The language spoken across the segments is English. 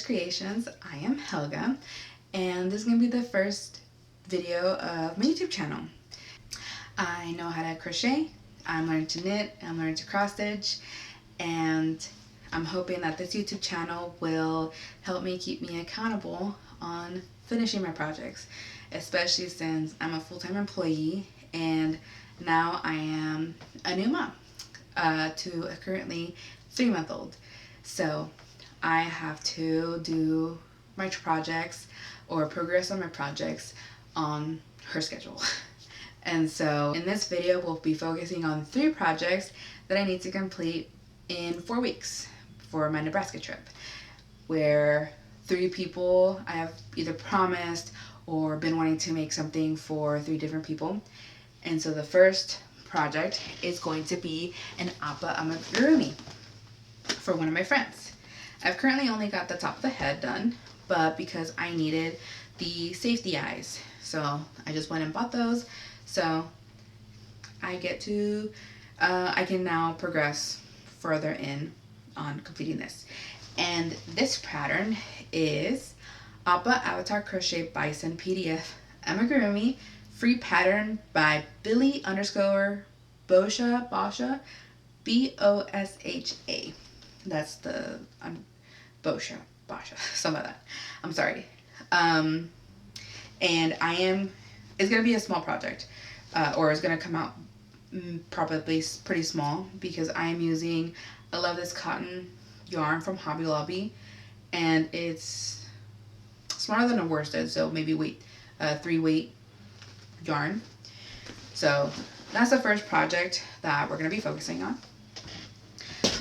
Creations. I am Helga, and this is going to be the first video of my YouTube channel. I know how to crochet, I'm learning to knit, I'm learning to cross stitch, and I'm hoping that this YouTube channel will help me keep me accountable on finishing my projects, especially since I'm a full-time employee and now I am a new mom to a currently 3-month-old. So I have to do my projects or progress on my projects on her schedule. And so in this video, we'll be focusing on 3 projects that I need to complete in 4 weeks for my Nebraska trip, where 3 people I have either promised or been wanting to make something for 3 different people. And so the first project is going to be an Appa Amigurumi for one of my friends. I've currently only got the top of the head done, but because I needed the safety eyes, so I just went and bought those. So I get to, I can now progress further in on completing this. And this pattern is Appa Avatar Crochet Bison PDF Amigurumi free pattern by Billy_Bosha, Bosha, Bosha. That's the Bosha, something like that. I'm sorry. And it's gonna be a small project, or it's gonna come out probably pretty small, because I am using, I love this cotton yarn from Hobby Lobby, and it's smaller than a worsted, so maybe 3 weight yarn. So that's the first project that we're going to be focusing on.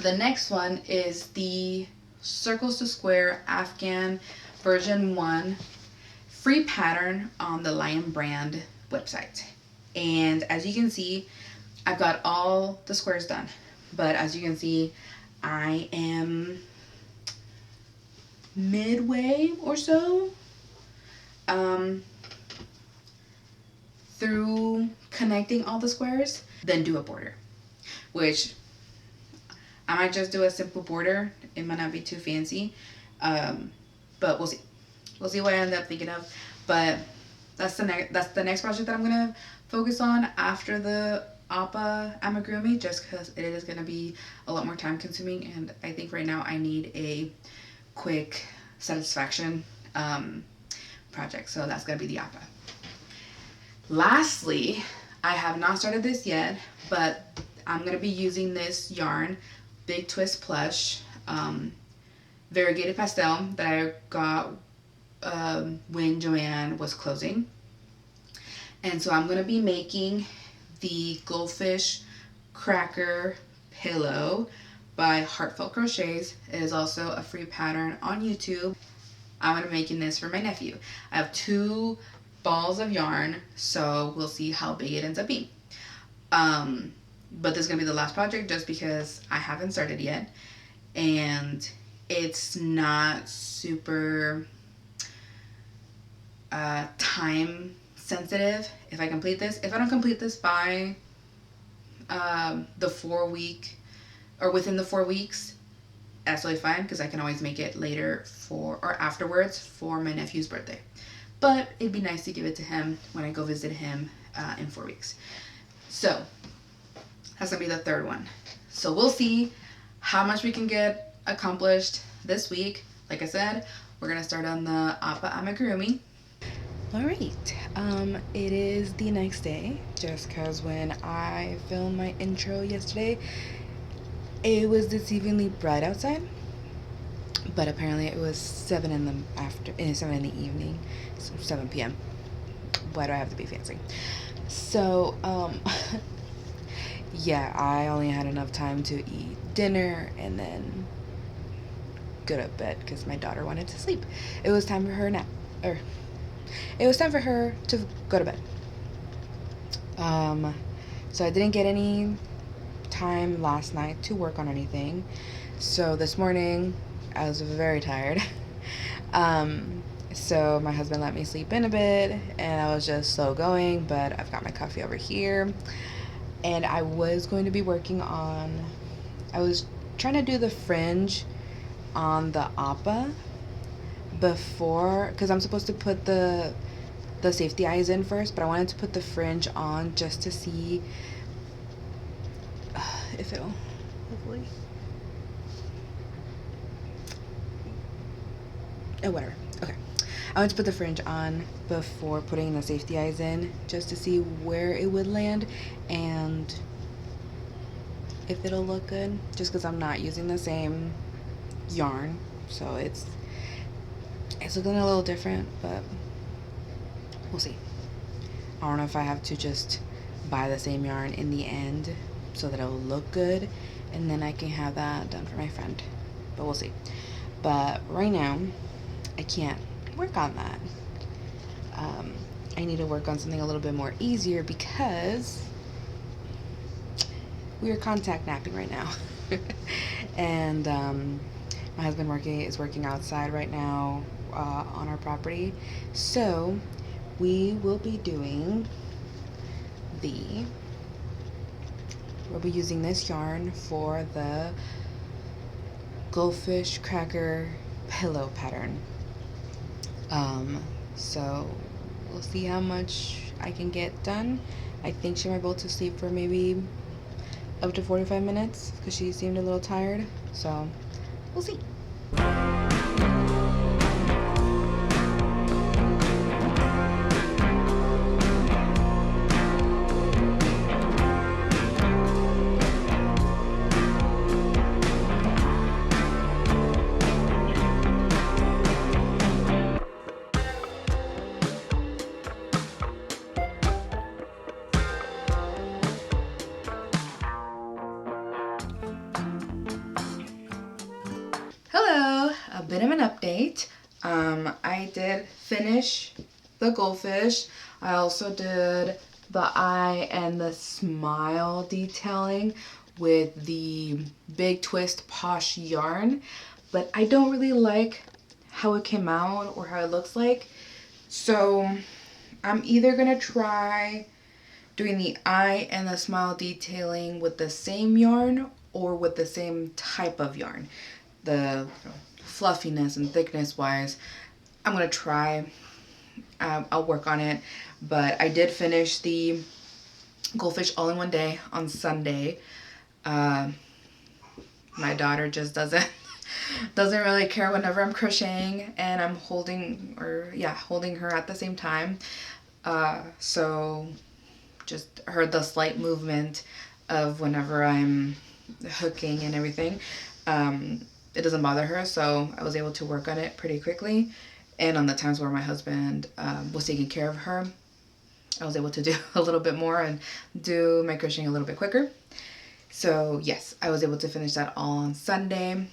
The next one is the Circles to Square Afghan version 1 free pattern on the Lion brand website. And as you can see, I've got all the squares done, but as you can see, I am midway or so through connecting all the squares, then do a border, which I might just do a simple border. It might not be too fancy, but we'll see. We'll see what I end up thinking of. But that's the next project that I'm gonna focus on after the Appa Amigurumi, just because it is gonna be a lot more time consuming, and I think right now I need a quick satisfaction project. So that's gonna be the Appa. Lastly, I have not started this yet, but I'm going to be using this yarn, Big Twist Plush, variegated pastel, that I got when Joanne was closing. And so I'm going to be making the Goldfish Cracker Pillow by Heartfelt Crochets. It is also a free pattern on YouTube. I'm going to be making this for my nephew. I have 2 balls of yarn, so we'll see how big it ends up being. But this is gonna be the last project just because I haven't started yet, and it's not super time sensitive if I complete this. If I don't complete this by the 4 week or within the 4 weeks, that's totally fine, because I can always make it later or afterwards for my nephew's birthday. But it'd be nice to give it to him when I go visit him in 4 weeks. So that's gonna be the third one. So we'll see how much we can get accomplished this week. Like I said, we're gonna start on the Appa Amigurumi. All right, it is the next day, just because when I filmed my intro yesterday, it was deceivingly bright outside. But apparently it was 7 in the evening, so 7 p.m. Why do I have to be fancy? So, yeah, I only had enough time to eat dinner and then go to bed because my daughter wanted to sleep. It was time for her nap, or it was time for her to go to bed. So I didn't get any time last night to work on anything. So this morning, I was very tired. So my husband let me sleep in a bit, and I was just slow going, but I've got my coffee over here. And I was going to be working on, I was trying to do the fringe on the Appa, before, because I'm supposed to put the safety eyes in first, but I wanted to put the fringe on just to see if it'll, hopefully. Oh, whatever. Okay. I want to put the fringe on before putting the safety eyes in, just to see where it would land and if it'll look good, just because I'm not using the same yarn, so it's looking a little different, but we'll see. I don't know if I have to just buy the same yarn in the end so that it'll look good, and then I can have that done for my friend, but we'll see. But right now I can't work on that. I need to work on something a little bit more easier because we are contact napping right now. And my husband is working outside right now on our property, so we will be doing we'll be using this yarn for the Goldfish cracker pillow pattern. So we'll see how much I can get done. I think she might be able to sleep for maybe up to 45 minutes because she seemed a little tired, so we'll see. Hello, a bit of an update. I did finish the Goldfish. I also did the eye and the smile detailing with the Big Twist Posh yarn, but I don't really like how it came out or how it looks like. So I'm either gonna try doing the eye and the smile detailing with the same yarn or with the same type of yarn. The fluffiness and thickness wise, I'm gonna try. I'll work on it, but I did finish the Goldfish all in one day on Sunday. My daughter just doesn't really care whenever I'm crocheting and I'm holding her at the same time. So just heard the slight movement of whenever I'm hooking and everything. It doesn't bother her, so I was able to work on it pretty quickly. And on the times where my husband was taking care of her, I was able to do a little bit more and do my crocheting a little bit quicker. So yes, I was able to finish that all on Sunday.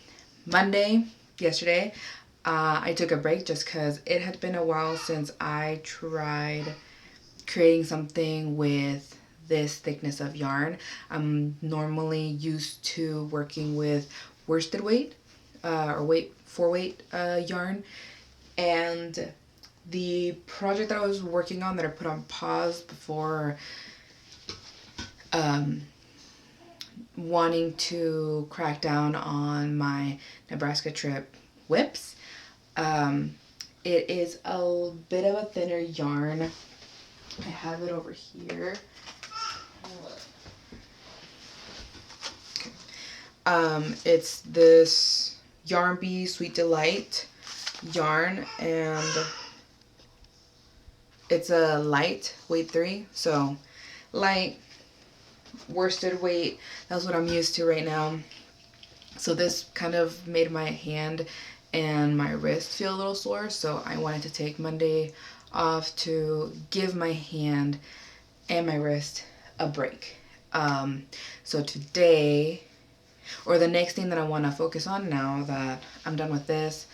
Monday, yesterday, I took a break just because it had been a while since I tried creating something with this thickness of yarn. I'm normally used to working with worsted weight or 4-weight yarn, and the project that I was working on that I put on pause before wanting to crack down on my Nebraska Trip whips. It is a bit of a thinner yarn. I have it over here. It's this Yarn Bee Sweet Delight yarn, and it's a light weight 3, so light worsted weight. That's what I'm used to right now. So this kind of made my hand and my wrist feel a little sore, so I wanted to take Monday off to give my hand and my wrist a break. So today, or the next thing that I want to focus on now that I'm done with this,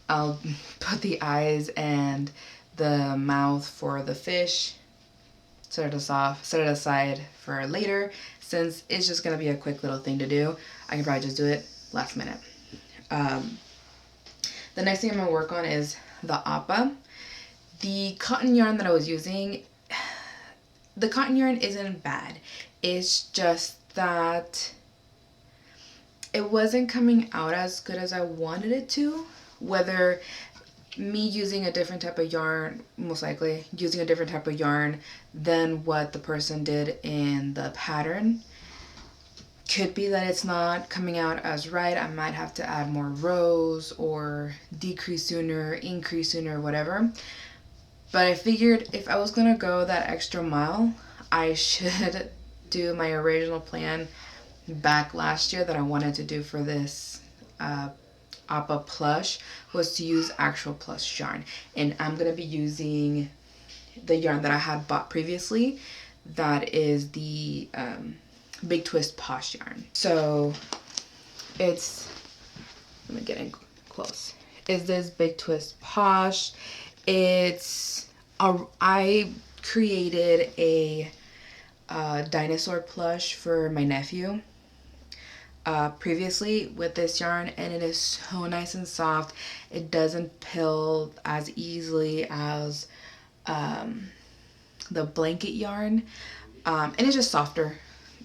I'll put the eyes and the mouth for the fish, set it aside for later, since it's just going to be a quick little thing to do. I can probably just do it last minute. The next thing I'm going to work on is the Appa. The cotton yarn that I was using, the cotton yarn isn't bad. It's just that it wasn't coming out as good as I wanted it to. Whether me using a different type of yarn, most likely using a different type of yarn than what the person did in the pattern. Could be that it's not coming out as right. I might have to add more rows or decrease sooner, increase sooner, whatever. But I figured if I was gonna go that extra mile, I should do my original plan back last year that I wanted to do for this Appa plush, was to use actual plush yarn. And I'm gonna be using the yarn that I had bought previously. That is the Big Twist Posh yarn. So it's, let me get in close. Is this Big Twist Posh? I created a dinosaur plush for my nephew previously with this yarn, and it is so nice and soft. It doesn't pill as easily as the blanket yarn, and it's just softer.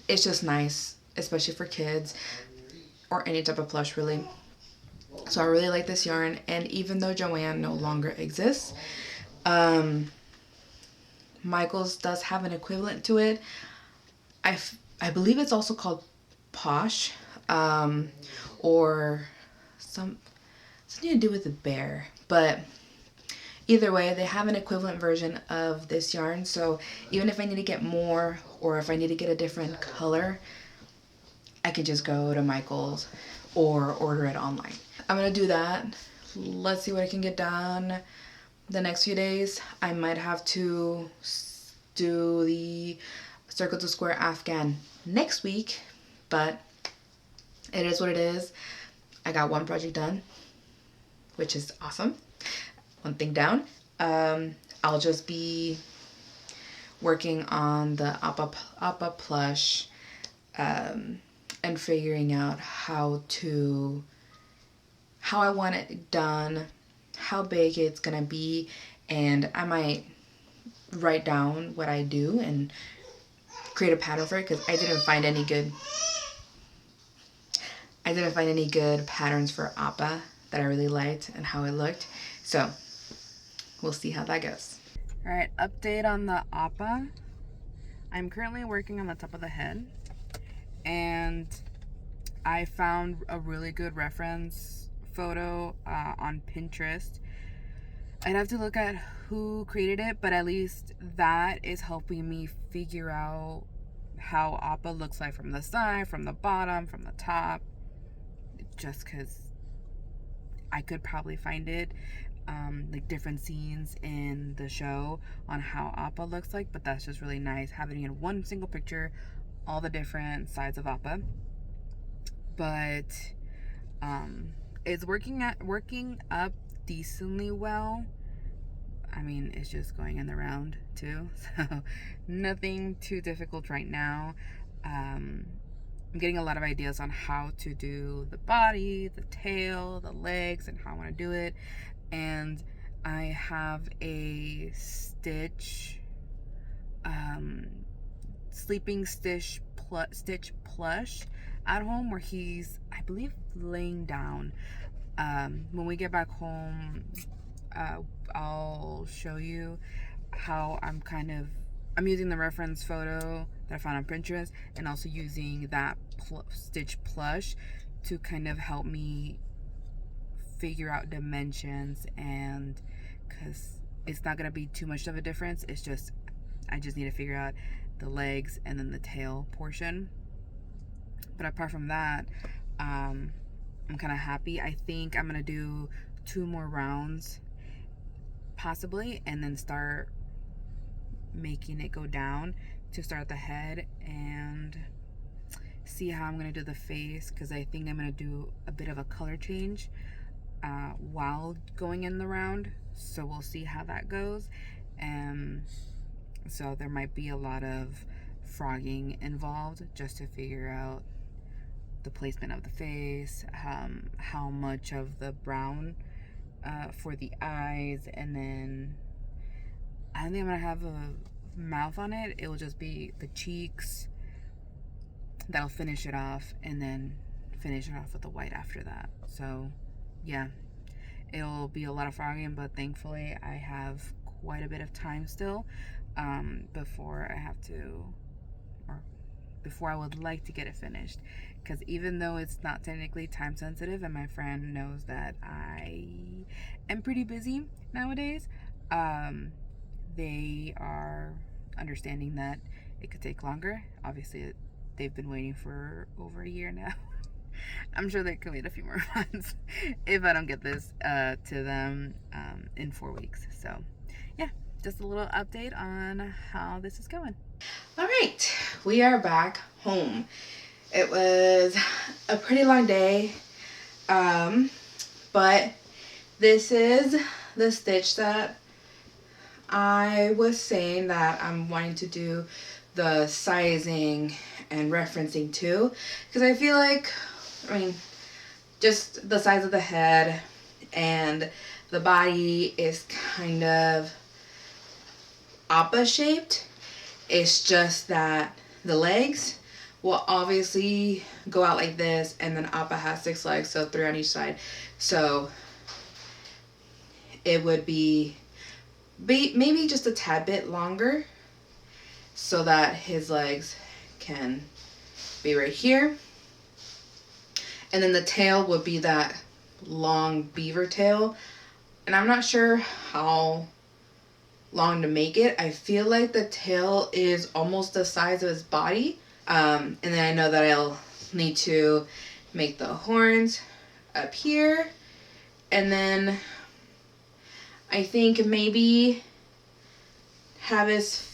It's just nice, especially for kids or any type of plush, really. So I really like this yarn, and even though Joanne no longer exists, Michael's does have an equivalent to it. I believe it's also called Posh, or something to do with the bear. But either way, they have an equivalent version of this yarn. So even if I need to get more, or if I need to get a different color, I can just go to Michael's or order it online. I'm gonna do that. Let's see what I can get done the next few days. I might have to do the Circle to Square Afghan next week, but it is what it is. I got one project done, which is awesome. One thing down. I'll just be working on the Appa plush, and figuring out how I want it done, how big it's gonna be, and I might write down what I do and create a pattern for it, because I didn't find any good patterns for Appa that I really liked and how it looked. So we'll see how that goes. All right, update on the Appa. I'm currently working on the top of the head, and I found a really good reference photo on Pinterest. I'd have to look at who created it, but at least that is helping me figure out how Appa looks like from the side, from the bottom, from the top, just because I could probably find it, like different scenes in the show on how Appa looks like, but that's just really nice having in one single picture all the different sides of Appa. But it's working up decently well. I mean, it's just going in the round too, so nothing too difficult right now. I'm getting a lot of ideas on how to do the body, the tail, the legs, and how I want to do it. And I have a stitch, sleeping stitch plush at home where he's, I believe, laying down. When we get back home, I'll show you how I'm using the reference photo that I found on Pinterest, and also using that stitch plush to kind of help me figure out dimensions, and because it's not going to be too much of a difference, I just need to figure out the legs and then the tail portion. But apart from that, I'm kind of happy. I think I'm going to do 2 more rounds possibly, and then start making it go down to start the head, and see how I'm going to do the face, because I think I'm going to do a bit of a color change while going in the round. So we'll see how that goes. So there might be a lot of frogging involved just to figure out the placement of the face, how much of the brown for the eyes, and then I don't think I'm gonna have a mouth on it. It will just be the cheeks. That'll finish it off, and then finish it off with the white after that. So yeah, it'll be a lot of frogging, but thankfully I have quite a bit of time still before I have to, or before I would like to get it finished. Because even though it's not technically time sensitive, and my friend knows that I am pretty busy nowadays, they are understanding that it could take longer. Obviously, they've been waiting for over a year now. I'm sure they can wait a few more months if I don't get this to them in 4 weeks. So, yeah, just a little update on how this is going. All right, we are back home. It was a pretty long day, but this is the stitch that I was saying that I'm wanting to do the sizing and referencing to, because I feel like, I mean, just the size of the head and the body is kind of Appa shaped. It's just that the legs will obviously go out like this, and then Appa has 6 legs, so 3 on each side. So it would be maybe just a tad bit longer so that his legs can be right here. And then the tail would be that long beaver tail. And I'm not sure how long to make it. I feel like the tail is almost the size of his body. And then I know that I'll need to make the horns up here. And then I think maybe have his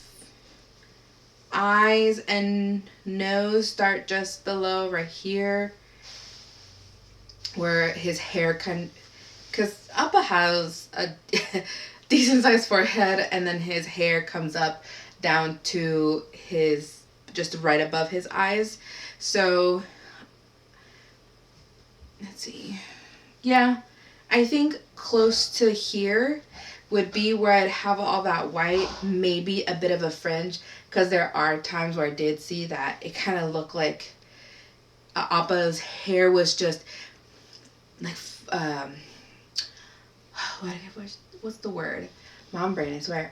eyes and nose start just below right here, where his hair because Appa has a decent sized forehead, and then his hair comes up down to his, just right above his eyes. So let's see. Yeah, I think close to here would be where I'd have all that white, maybe a bit of a fringe, because there are times where I did see that it kind of looked like Appa's hair was just like, what's the word? Mom brain, I swear.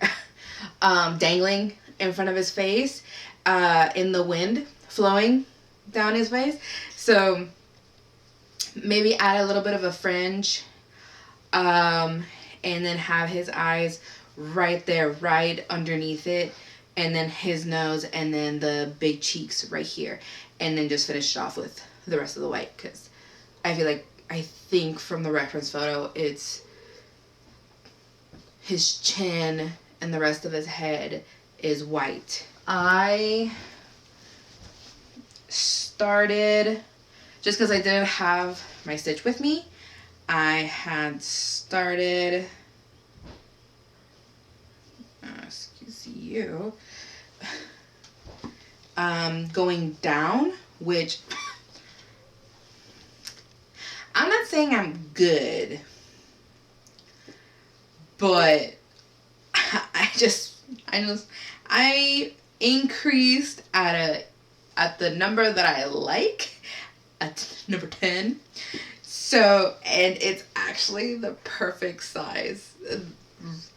Dangling in front of his face, in the wind, flowing down his face. So maybe add a little bit of a fringe, and then have his eyes right there, right underneath it, and then his nose, and then the big cheeks right here, and then just finish it off with the rest of the white, because I think from the reference photo, it's his chin and the rest of his head is white. I started, just because I didn't have my stitch with me, I had started, excuse you, going down, which I'm not saying I'm good, but I increased at the number that I like, at number 10. So, and it's actually the perfect size,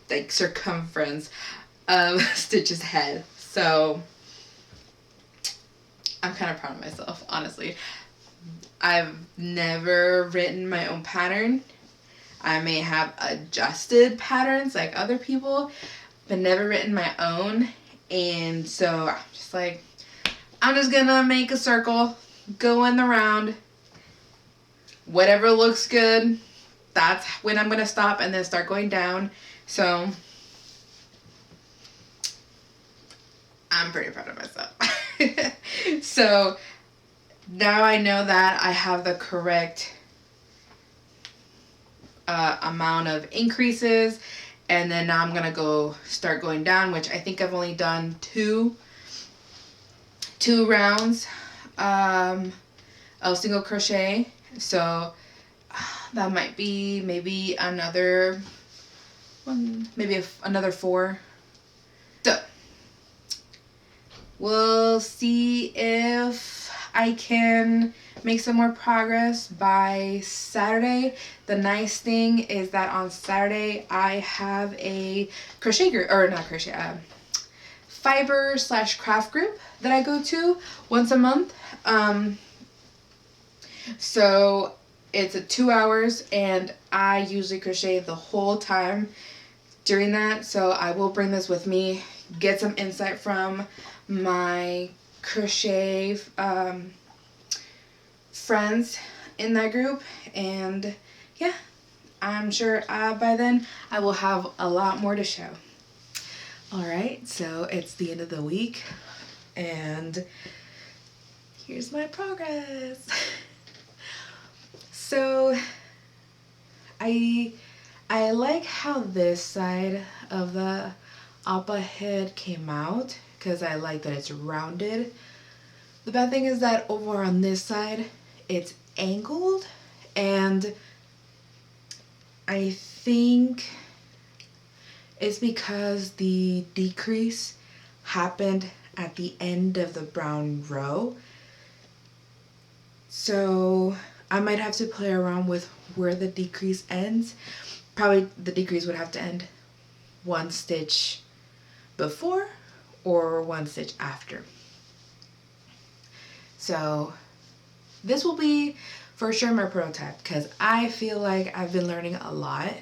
like circumference of Stitch's head. So I'm kind of proud of myself, honestly. I've never written my own pattern. I may have adjusted patterns like other people, but never written my own. And so I'm just like, I'm just gonna make a circle, go in the round, whatever looks good, that's when I'm gonna stop and then start going down. So I'm pretty proud of myself. So now I know that I have the correct amount of increases, and then now I'm gonna start going down, which I think I've only done two rounds of single crochet. So that might be maybe another one, maybe another 4. So we'll see if I can make some more progress by Saturday. The nice thing is that on Saturday I have a crochet group, or not crochet, fiber / craft group that I go to once a month. So it's 2 hours and I usually crochet the whole time during that. So I will bring this with me, get some insight from my crochet friends in that group, and yeah, I'm sure by then I will have a lot more to show. Alright, so it's the end of the week and here's my progress. So I like how this side of the Appa head came out because I like that it's rounded. The bad thing is that over on this side it's angled, and I think it's because the decrease happened at the end of the brown row. So I might have to play around with where the decrease ends. Probably the decrease would have to end one stitch before or one stitch after. So this will be for sure my prototype because I feel like I've been learning a lot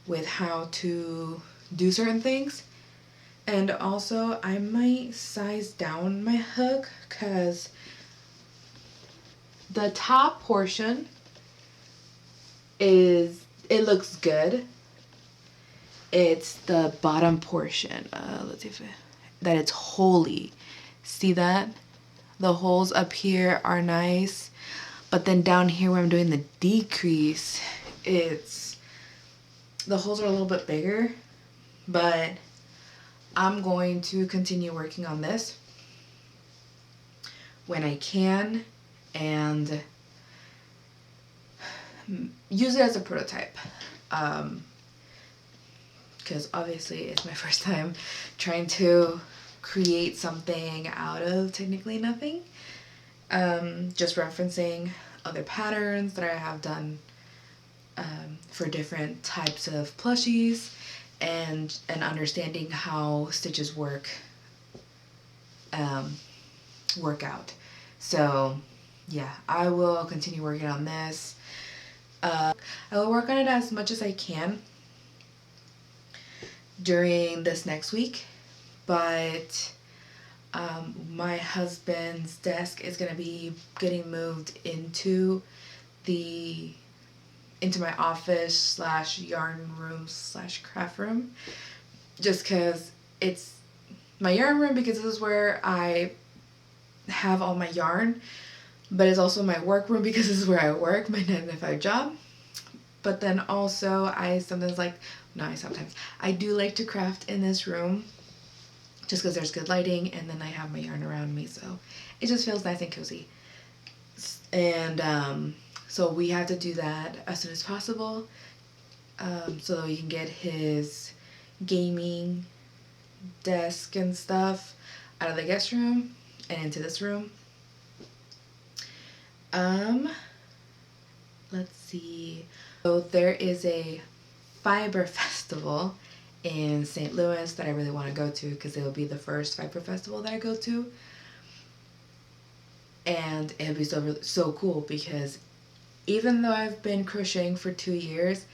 with how to do certain things. And also I might size down my hook because the top portion it looks good. It's the bottom portion, let's see if that it's holy. See that? The holes up here are nice, but then down here where I'm doing the decrease, the holes are a little bit bigger, but I'm going to continue working on this when I can and use it as a prototype. Because obviously it's my first time trying to create something out of technically nothing. Just referencing other patterns that I have done for different types of plushies and understanding how stitches work out. So yeah, I will continue working on this. I will work on it as much as I can during this next week, but my husband's desk is going to be getting moved into my office / yarn room / craft room, just because it's my yarn room, because this is where I have all my yarn, but it's also my work room because this is where I work, my 9-to-5 job. But then also I do like to craft in this room just because there's good lighting, and then I have my yarn around me, so it just feels nice and cozy. And so we have to do that as soon as possible, so that we can get his gaming desk and stuff out of the guest room and into this room. Let's see. So there is a fiber festival in St. Louis that I really want to go to because it will be the first fiber festival that I go to. And it'll be so cool because even though I've been crocheting for 2 years,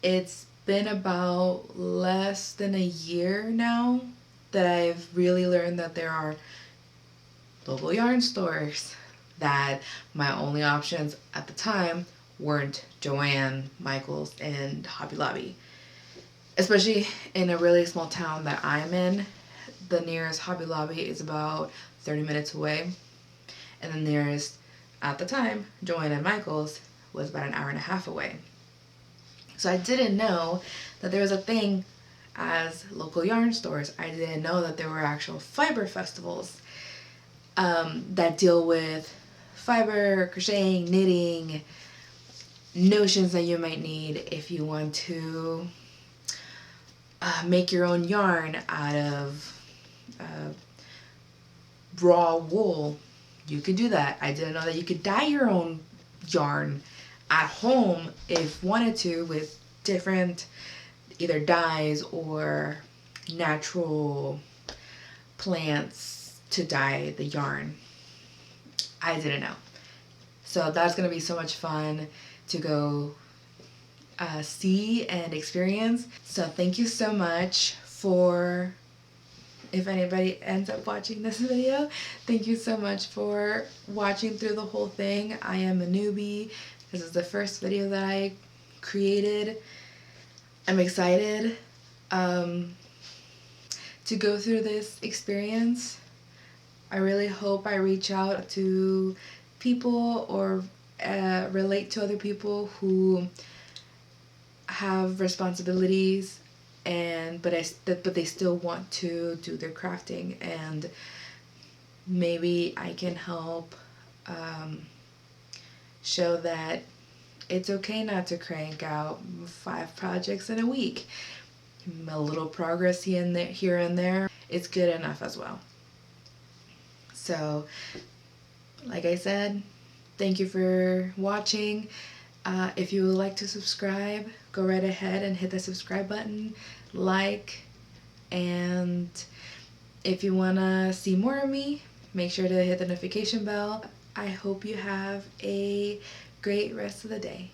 it's been about less than a year now that I've really learned that there are local yarn stores, that my only options at the time weren't Joann, Michaels, and Hobby Lobby. Especially in a really small town that I'm in, the nearest Hobby Lobby is about 30 minutes away. And the nearest, at the time, Joann and Michaels was about an hour and a half away. So I didn't know that there was a thing as local yarn stores. I didn't know that there were actual fiber festivals that deal with fiber, crocheting, knitting, notions that you might need if you want to make your own yarn out of raw wool, you could do that. I didn't know that you could dye your own yarn at home if wanted to with different either dyes or natural plants to dye the yarn. I didn't know. So that's going to be so much fun to go see and experience. So thank you so much for, if anybody ends up watching this video, thank you so much for watching through the whole thing. I am a newbie. This is the first video that I created. I'm excited to go through this experience. I really hope I reach out to people or relate to other people who have responsibilities but they still want to do their crafting, and maybe I can help show that it's okay not to crank out 5 projects in a week. A little progress here and there, it's good enough as well. So, like I said, thank you for watching. If you would like to subscribe, go right ahead and hit the subscribe button, like, and if you want to see more of me, make sure to hit the notification bell. I hope you have a great rest of the day.